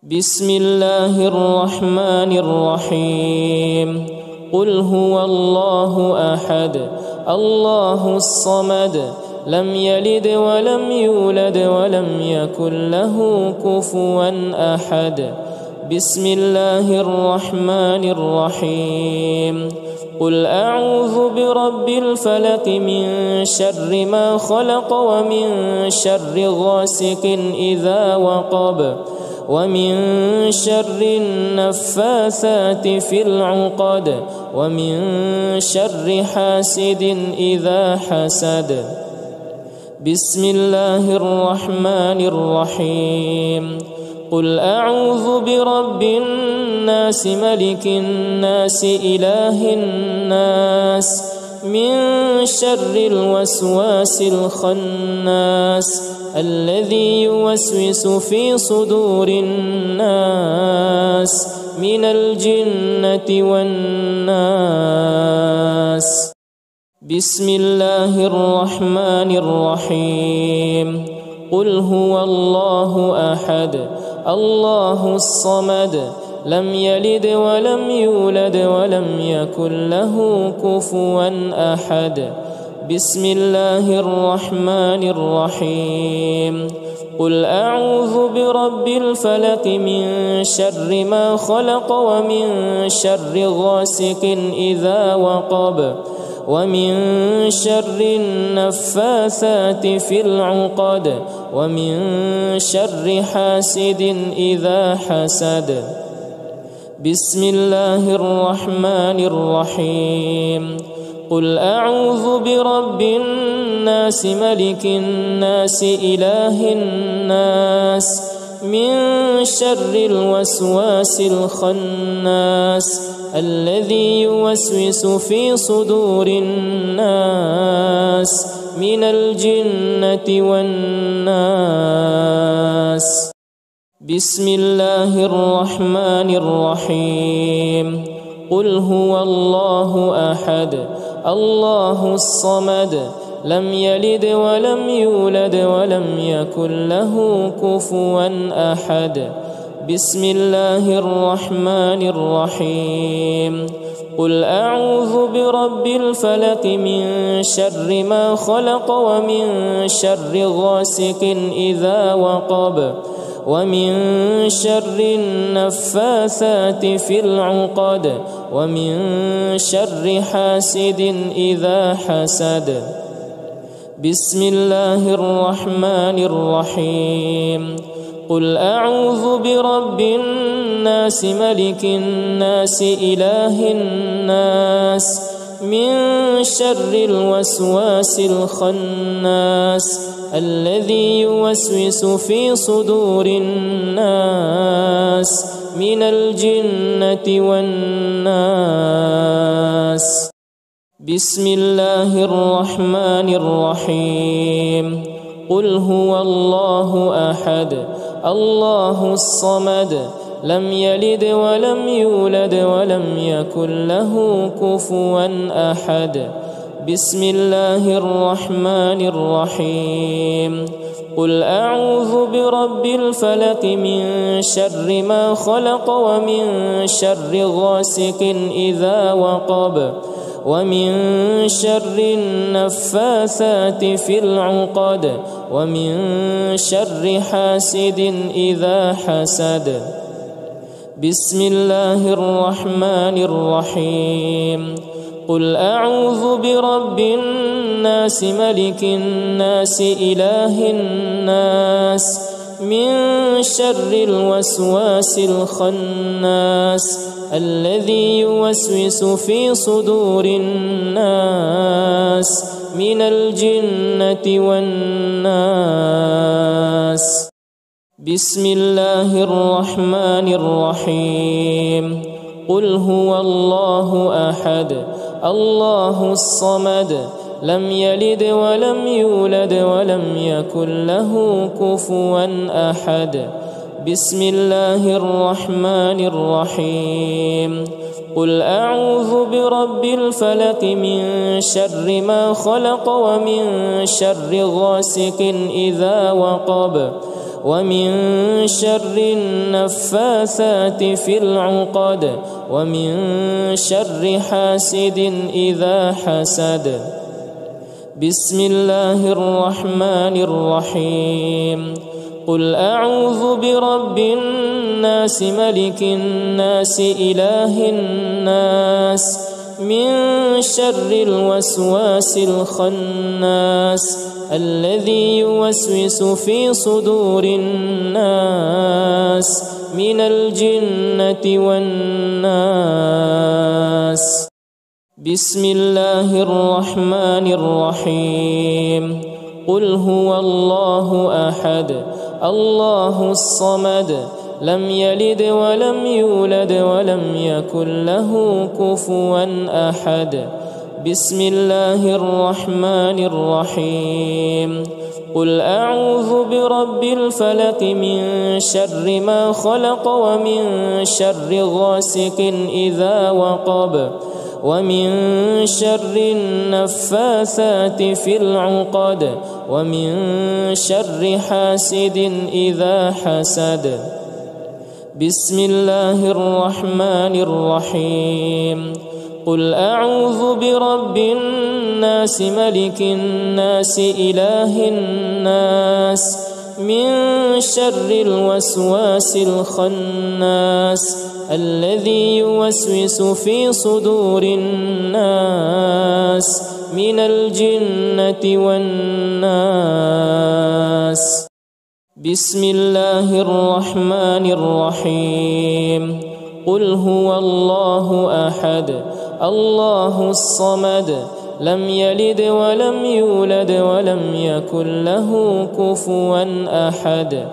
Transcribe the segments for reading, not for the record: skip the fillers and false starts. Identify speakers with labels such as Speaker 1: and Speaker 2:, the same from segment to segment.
Speaker 1: بسم الله الرحمن الرحيم قل هو الله أحد الله الصمد لم يلد ولم يولد ولم يكن له كفوا أحد بسم الله الرحمن الرحيم قل أعوذ برب الفلق من شر ما خلق ومن شر غاسق إذا وقب ومن شر النفاثات في العقد ومن شر حاسد إذا حسد بسم الله الرحمن الرحيم قل أعوذ برب الناس ملك الناس إله الناس من شر الوسواس الخناس الذي يوسوس في صدور الناس من الجنة والناس بسم الله الرحمن الرحيم قل هو الله أحد الله الصمد لم يلد ولم يولد ولم يكن له كفوا أحد بسم الله الرحمن الرحيم قل أعوذ برب الفلق من شر ما خلق ومن شر غاسق إذا وقب ومن شر النفاثات في العقد ومن شر حاسد إذا حسد بسم الله الرحمن الرحيم قل أعوذ برب الناس ملك الناس إله الناس من شر الوسواس الخناس الذي يوسوس في صدور الناس من الجنة والناس بسم الله الرحمن الرحيم قل هو الله أحد الله الصمد لم يلد ولم يولد ولم يكن له كفوا أحد بسم الله الرحمن الرحيم قل أعوذ برب الفلق من شر ما خلق ومن شر غاسق إذا وقب ومن شر النفاثات في العقد ومن شر حاسد إذا حسد بسم الله الرحمن الرحيم قل أعوذ برب الناس ملك الناس إله الناس من شر الوسواس الخناس الذي يوسوس في صدور الناس من الجنة والناس بسم الله الرحمن الرحيم قل هو الله أحد الله الصمد لم يلد ولم يولد ولم يكن له كفوا أحد بسم الله الرحمن الرحيم قل أعوذ برب الفلق من شر ما خلق ومن شر غاسق إذا وقب ومن شر النفاثات في العقد ومن شر حاسد إذا حسد بسم الله الرحمن الرحيم قل أعوذ برب الناس ملك الناس إله الناس من شر الوسواس الخناس الذي يوسوس في صدور الناس من الجنة والناس بسم الله الرحمن الرحيم قل هو الله أحد الله الصمد لم يلد ولم يولد ولم يكن له كفوا أحد بسم الله الرحمن الرحيم قل أعوذ برب الفلق من شر ما خلق ومن شر غاسق إذا وقب ومن شر النفاثات في العقد ومن شر حاسد إذا حسد. بسم الله الرحمن الرحيم. قل أعوذ برب الناس ملك الناس إله الناس من شر الوسواس الخناس الذي يوسوس في صدور الناس من الجنة والناس. بسم الله الرحمن الرحيم. قل هو الله أحد الله الصمد لم يلد ولم يولد ولم يكن له كفوا أحد. بسم الله الرحمن الرحيم. قل أعوذ برب الفلق من شر ما خلق ومن شر غاسق إذا وقب ومن شر النفاثات في العقد ومن شر حاسد إذا حسد. بسم الله الرحمن الرحيم. قل أعوذ برب الناس ملك الناس إله الناس من شر الوسواس الخناس الذي يوسوس في صدور الناس من الجنة والناس. بسم الله الرحمن الرحيم. قل هو الله أحد الله الصمد لم يلد ولم يولد ولم يكن له كفوا أحد.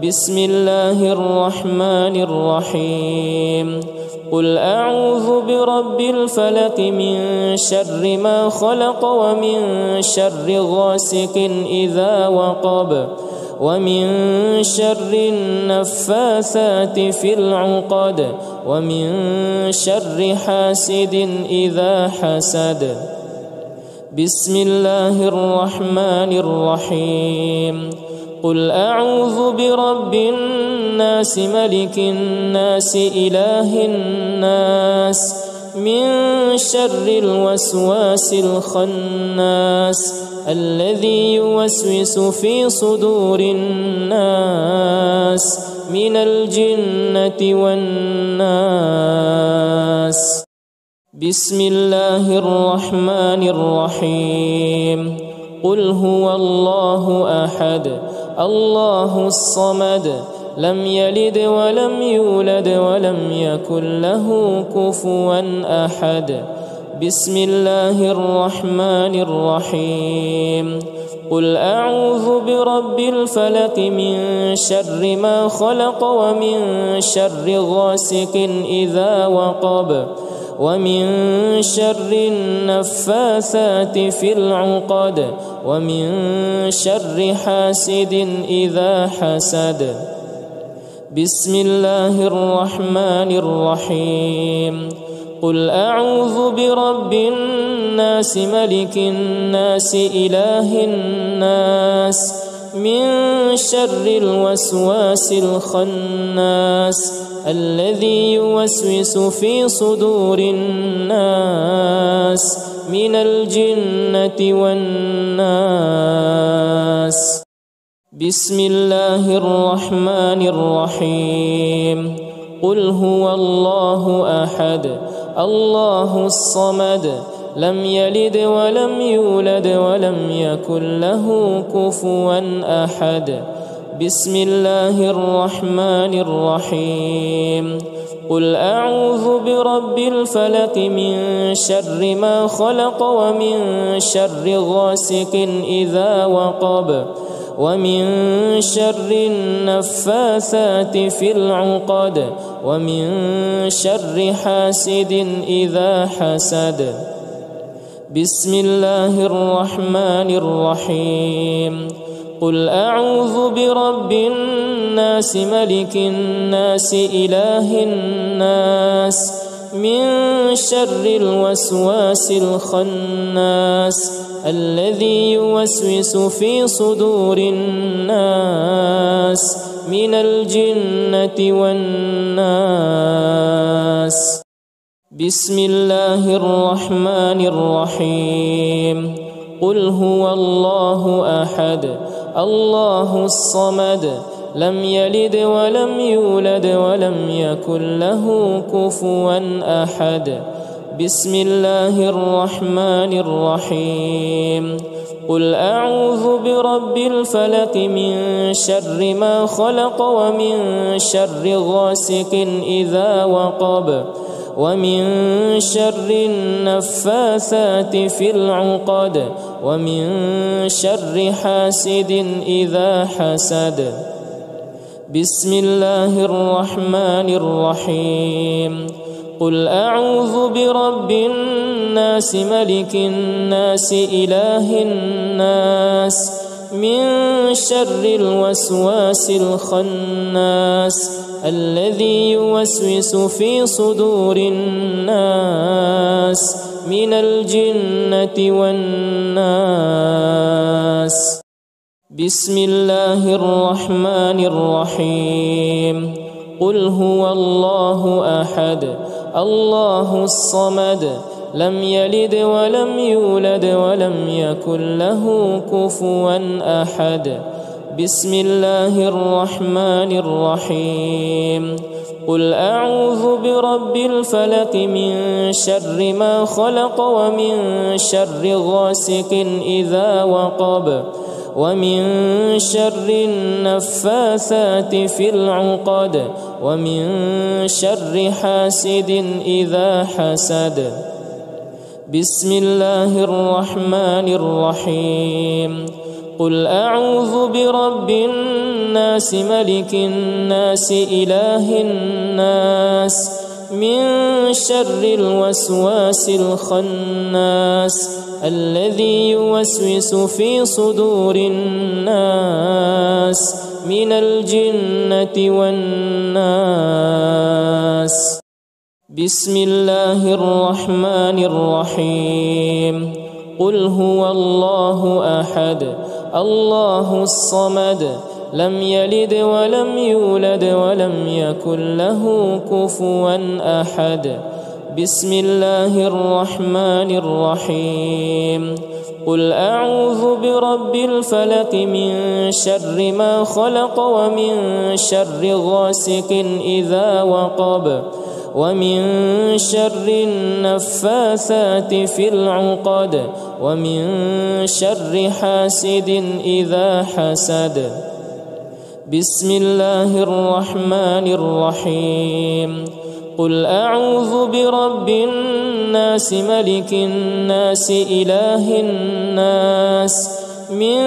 Speaker 1: بسم الله الرحمن الرحيم. قل أعوذ برب الفلق من شر ما خلق ومن شر غاسق إذا وقب ومن شر النفاثات في العقد ومن شر حاسد إذا حسد. بسم الله الرحمن الرحيم. قل أعوذ برب الناس ملك الناس إله الناس من شر الوسواس الخناس الذي يوسوس في صدور الناس من الجنة والناس. بسم الله الرحمن الرحيم. قل هو الله أحد الله الصمد لم يلد ولم يولد ولم يكن له كفوا أحد. بسم الله الرحمن الرحيم. قل أعوذ برب الفلق من شر ما خلق ومن شر غاسق إذا وقب ومن شر النفاثات في العقد ومن شر حاسد إذا حسد. بسم الله الرحمن الرحيم. قل أعوذ برب الناس ملك الناس إله الناس من شر الوسواس الخناس الذي يوسوس في صدور الناس من الجنة والناس. بسم الله الرحمن الرحيم. قل هو الله أحد الله الصمد لم يلد ولم يولد ولم يكن له كفوا أحد. بسم الله الرحمن الرحيم. قل أعوذ برب الفلق من شر ما خلق ومن شر غاسق إذا وقب ومن شر النفاثات في العقد ومن شر حاسد إذا حسد. بسم الله الرحمن الرحيم. قل أعوذ برب الناس ملك الناس إله الناس من شر الوسواس الخناس الذي يوسوس في صدور الناس من الجنة والناس. بسم الله الرحمن الرحيم. قل هو الله أحد الله الصمد لم يلد ولم يولد ولم يكن له كفوا أحد. بسم الله الرحمن الرحيم. قل أعوذ برب الفلق من شر ما خلق ومن شر غاسق إذا وقب ومن شر النفاثات في العقد ومن شر حاسد إذا حسد. بسم الله الرحمن الرحيم. قل أعوذ برب الناس ملك الناس إله الناس من شر الوسواس الخناس الذي يوسوس في صدور الناس من الجنة والناس. بسم الله الرحمن الرحيم. قل هو الله أحد الله الصمد لم يلد ولم يولد ولم يكن له كفوا أحد. بسم الله الرحمن الرحيم. قل أعوذ برب الفلق من شر ما خلق ومن شر غاسق إذا وقب ومن شر النفاثات في العقد ومن شر حاسد إذا حسد. بسم الله الرحمن الرحيم. قل أعوذ برب الناس ملك الناس إله الناس من شر الوسواس الخناس الذي يوسوس في صدور الناس من الجنة والناس. بسم الله الرحمن الرحيم. قل هو الله أحد الله الصمد لم يلد ولم يولد ولم يكن له كفوا أحد. بسم الله الرحمن الرحيم. قل أعوذ برب الفلق من شر ما خلق ومن شر غاسق إذا وقب ومن شر النفاثات في العقد ومن شر حاسد إذا حسد. بسم الله الرحمن الرحيم. قل أعوذ برب الناس ملك الناس إله الناس من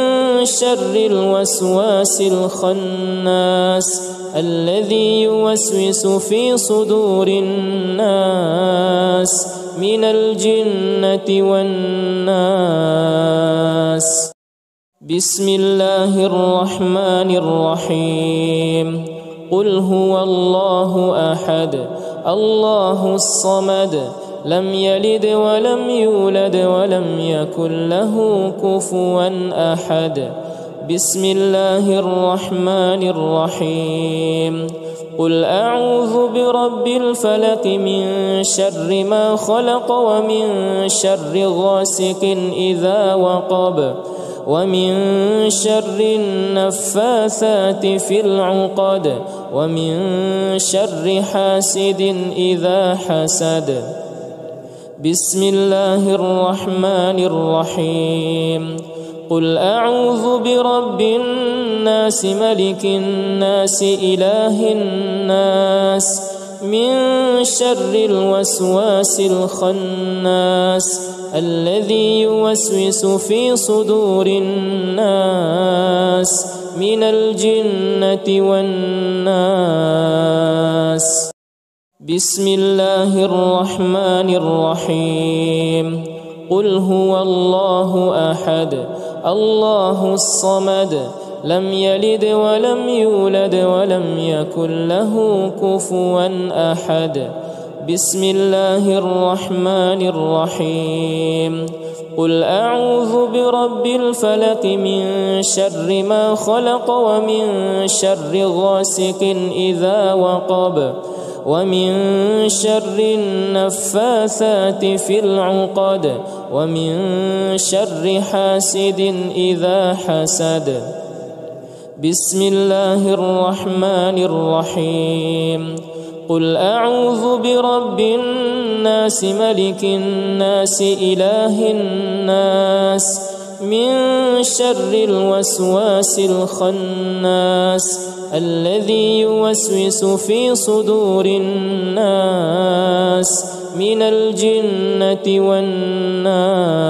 Speaker 1: شر الوسواس الخناس الذي يوسوس في صدور الناس من الجنة والناس. بسم الله الرحمن الرحيم. قل هو الله أحد الله الصمد لم يلد ولم يولد ولم يكن له كفوا أحد. بسم الله الرحمن الرحيم. قل أعوذ برب الفلق من شر ما خلق ومن شر غاسق إذا وقب ومن شر النفاثات في العقد ومن شر حاسد إذا حسد. بسم الله الرحمن الرحيم. قل أعوذ برب الناس ملك الناس إله الناس من شر الوسواس الخناس الذي يوسوس في صدور الناس من الجنة والناس. بسم الله الرحمن الرحيم. قل هو الله أحد الله الصمد لم يلد ولم يولد ولم يكن له كفوا أحد. بسم الله الرحمن الرحيم. قل أعوذ برب الفلق من شر ما خلق ومن شر غاسق إذا وقب ومن شر النفاثات في العقد ومن شر حاسد إذا حسد. بسم الله الرحمن الرحيم. قل أعوذ برب الناس ملك الناس إله الناس من شر الوسواس الخناس الذي يوسوس في صدور الناس من الجنة والناس.